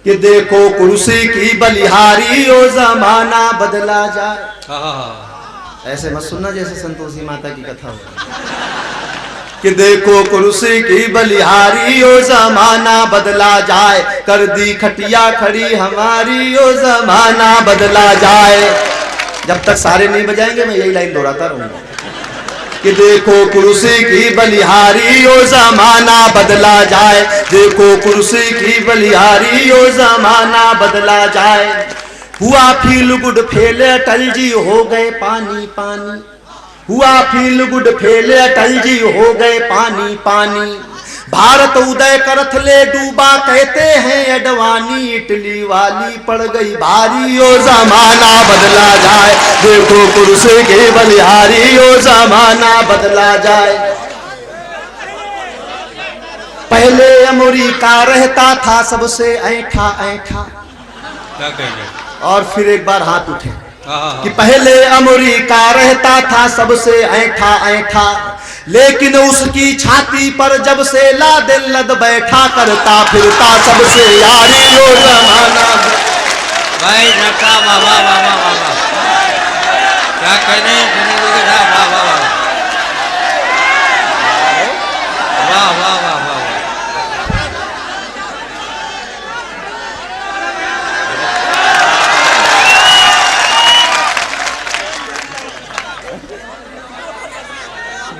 कि देखो कुर्सी की बलिहारी ओ जमाना बदला जाए। ऐसे मत सुनना जैसे संतोषी माता की कथा हो कि देखो कुर्सी की बलिहारी ओ जमाना बदला जाए, कर दी खटिया खड़ी हमारी ओ जमाना बदला जाए। जब तक सारे नहीं बजाएंगे मैं यही लाइन दोहराता रहूंगा कि देखो कुर्सी की बलिहारी ओ जमाना बदला जाए, देखो कुर्सी की बलिहारी ओ जमाना बदला जाए। हुआ feel good fail Atal ji हो गए पानी पानी, हुआ feel good fail Atal ji हो गए पानी पानी। भारत उदय करथ ले डूबा कहते हैं अडवाणी, इटली वाली पड़ गई भारी ओ जमाना बदला जाए, देखो कुर्सी की बलिहारी ओ जमाना बदला जाए। पहले अमेरिका रहता था सबसे ऐठा ऐठा, और फिर एक बार हाथ उठे कि पहले अमेरिका रहता था सबसे ऐठा ऐठा, लेकिन उसकी छाती पर जब से लादेन लद बैठा, करता फिरता सबसे यारी ओ जमाना। भाई झटका बाबा बाबा बाबा क्या कहने वाह वाह वाह वाह वाह वाह वाह।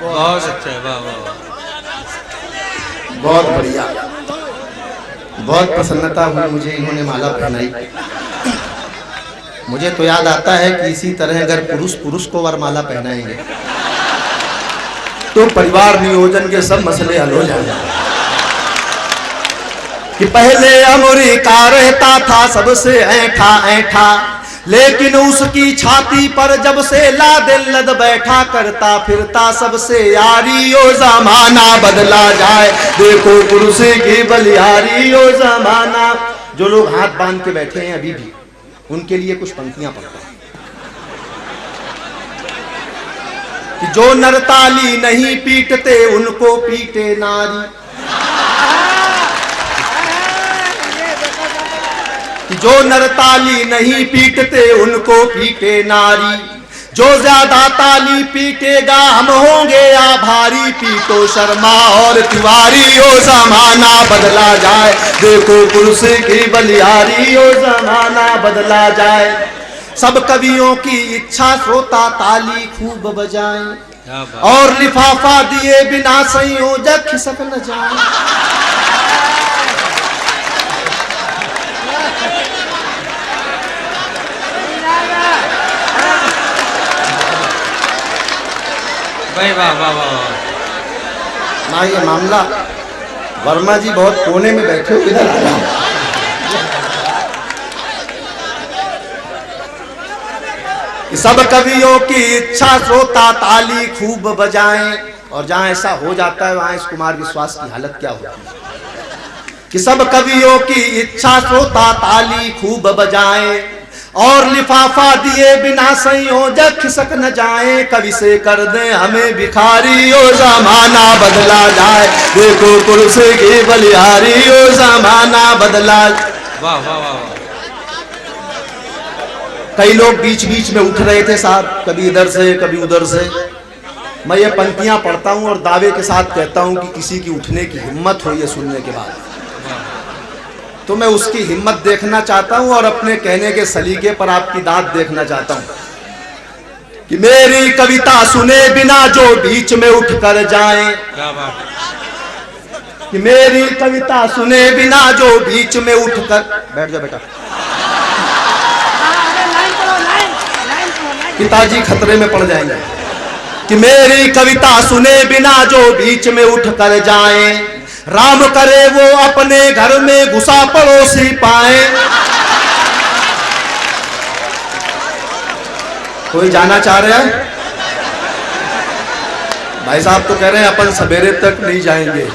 बहुत अच्छा है, वाह वाह बहुत बढ़िया, बहुत प्रसन्नता हुई मुझे इन्होंने माला पहनाई। मुझे तो याद आता है कि इसी तरह अगर पुरुष पुरुष को वरमाला पहनाएंगे तो परिवार नियोजन के सब मसले हल हो जाएंगे। कि पहले अमेरिका रहता था सबसे ऐठा ऐठा, लेकिन उसकी छाती पर जब से लादेन लद बैठा, करता फिरता सबसे यारी ओ जमाना बदला जाए, देखो कुर्सी की बलिहारी ओ जमाना। जो लोग हाथ बांध के बैठे हैं अभी भी, उनके लिए कुछ पंक्तियां पढ़ता हूं कि जो नरताली नहीं पीटते उनको पीटे नारी, जो नरताली नहीं पीटते उनको पीटे नारी। जो ज्यादा ताली पीटेगा हम होंगे आभारी, पीटो शर्मा और तिवारी ओ जमाना बदला जाए, देखो कुर्सी की बलिहारी ओ जमाना बदला जाए। सब कवियों की इच्छा श्रोता ताली खूब बजाएं, और लिफाफा दिए बिना संयोजक खिसक न जाए। भाई वाह वाह वाह। ना ये मामला, वर्मा जी बहुत कोने में बैठे हो, इधर आ जाओ। सब कवियों की इच्छा श्रोता ताली खूब बजाएं, और जहां ऐसा हो जाता है वहां इस कुमार विश्वास की हालत क्या होती है कि सब कवियों की इच्छा श्रोता ताली खूब बजाएं, और लिफाफा दिए बिना संयोजक खिसक न जाए, कवि से कर दे हमें भिखारी ओ जमाना बदला जाए, देखो कुर्सी की बलिहारी ओ जमाना बदला। वाह वाह वाह। कई लोग बीच बीच में उठ रहे थे साहब, कभी इधर से कभी उधर से। मैं ये पंक्तियां पढ़ता हूं और दावे के साथ कहता हूं कि किसी की उठने की हिम्मत हो ये सुनने के बाद, तो मैं उसकी हिम्मत देखना चाहता हूं और अपने कहने के सलीके पर आपकी दाद देखना चाहता हूं कि मेरी कविता सुने बिना जो बीच में उठ कर जाए, क्या बात, कि मेरी कविता सुने बिना जो बीच में उठ कर, बैठ जा बेटा, पिताजी खतरे में पड़ जाएंगे, कि मेरी कविता सुने बिना जो बीच में उठ कर जाए, राम करे वो अपने घर में घुसा पड़ोसी पाए। कोई जाना चाह रहा है? भाई साहब तो कह रहे हैं अपन सवेरे तक नहीं जाएंगे।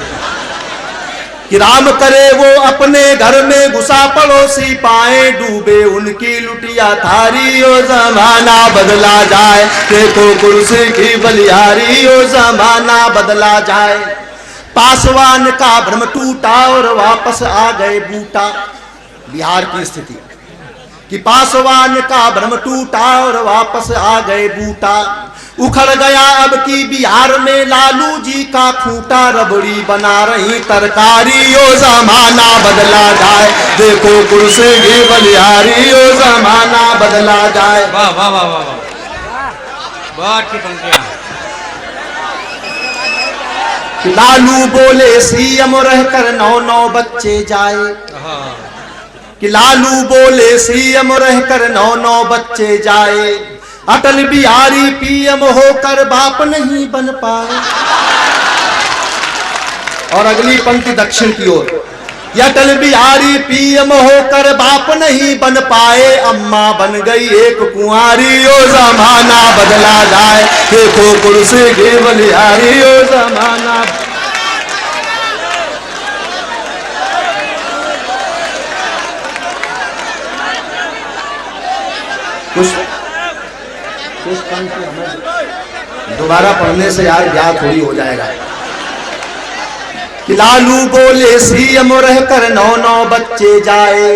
कि राम करे वो अपने घर में घुसा पड़ोसी पाए, डूबे उनकी लुटिया थारी ओ जमाना बदला जाए, देखो कुर्सी की बलिहारी ओ जमाना बदला जाए। पासवान का भ्रम टूटा और वापस आ गए बूटा, बिहार की स्थिति कि पासवान का भ्रम टूटा और वापस आ गए बूटा। उखड़ गया अब की बिहार में लालू जी का खूंटा। रबड़ी बना रही तरकारी, ओ जमाना बदला जाए। देखो कुर्सी की बलिहारी, ओ जमाना बदला जाए। वाह वाह वाह वाह वाह, बहुत अच्छी पंक्तियां। लालू बोले सीएम रहकर 9 बच्चे जाए। कि लालू बोले सीएम रहकर 9 बच्चे जाए। अटल बिहारी पीएम होकर बाप नहीं बन पाए। और अगली पंक्ति दक्षिण की ओर, अटल बिहारी पीएम होकर बाप नहीं बन पाए। अम्मा बन गई एक कुंवारी, ओ जमाना बदला जाए। देखो कुर्सी की बलिहारी, ओ जमाना। कुछ पंक्ति हमें दोबारा पढ़ने से यार याद थोड़ी हो जाएगा। कि लालू बोले सीएम रहकर 9 बच्चे जाए।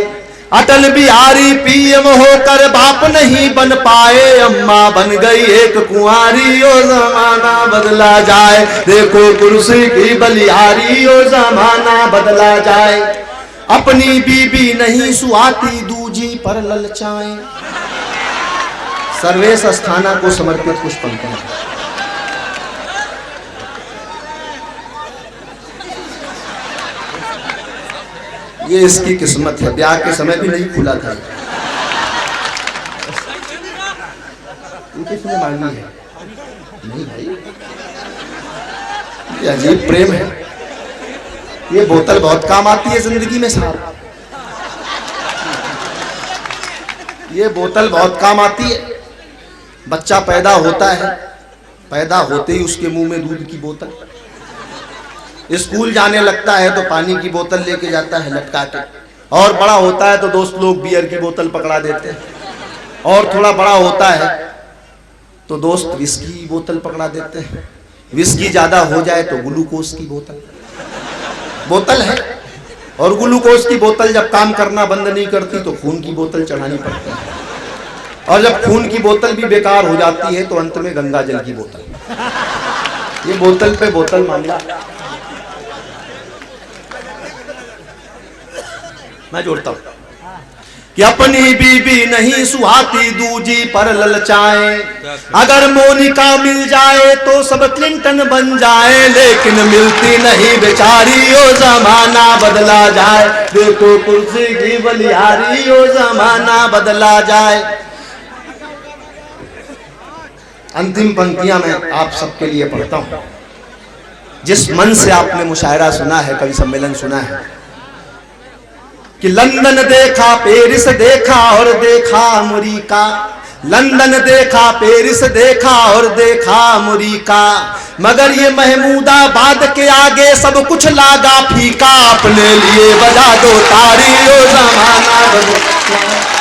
अटल बिहारी पीएम होकर बाप नहीं बन पाए। अम्मा बन गई एक कुंवारी, ओ जमाना बदला जाए। देखो कुर्सी की बलिहारी, ओ जमाना बदला जाए। अपनी बीबी नहीं सुहाती, दूजी पर ललचाएं। सर्वेश अस्थाना को समर्पित कुछ पंक्तियां। ये इसकी किस्मत है, ब्याह के समय भी नहीं खुला था। किसने मांगी है? नहीं भाई, ये अजीब प्रेम है। ये बोतल बहुत काम आती है जिंदगी में साहब। ये बोतल बहुत काम आती है। बच्चा पैदा होता है, पैदा होते ही उसके मुंह में दूध की बोतल। स्कूल जाने लगता है तो पानी की बोतल लेके जाता है लटका के। और बड़ा होता है तो दोस्त लोग बियर की बोतल पकड़ा देते हैं। और थोड़ा बड़ा होता है तो दोस्त विस्की की बोतल पकड़ा देते हैं। विस्की ज्यादा हो जाए तो ग्लूकोज की बोतल। बोतल है, और ग्लूकोज की बोतल जब काम करना बंद नहीं करती तो खून की बोतल चढ़ानी पड़ती है। और जब खून की बोतल भी बेकार हो जाती है तो अंत में गंगा जल की बोतल। ये बोतल पे बोतल मामला। मैं जोड़ता हूं कि अपनी बीबी नहीं सुहाती, दूजी पर ललचाए। अगर मोनिका मिल जाए तो सब क्लिंटन बन जाए। लेकिन मिलती नहीं बेचारी, ओ जमाना बदला जाए। देखो कुर्सी की बलिहारी, ओ जमाना बदला जाए। अंतिम पंक्तियां मैं आप सबके लिए पढ़ता हूं। जिस मन से आपने मुशायरा सुना है, कवि सम्मेलन सुना है कि लंदन देखा, पेरिस देखा और देखा अमेरिका। लंदन देखा, पेरिस देखा और देखा अमेरिका। मगर ये महमूदाबाद के आगे सब कुछ लागा फीका। अपने लिए बजा दो तारी, ओ जमाना बदला।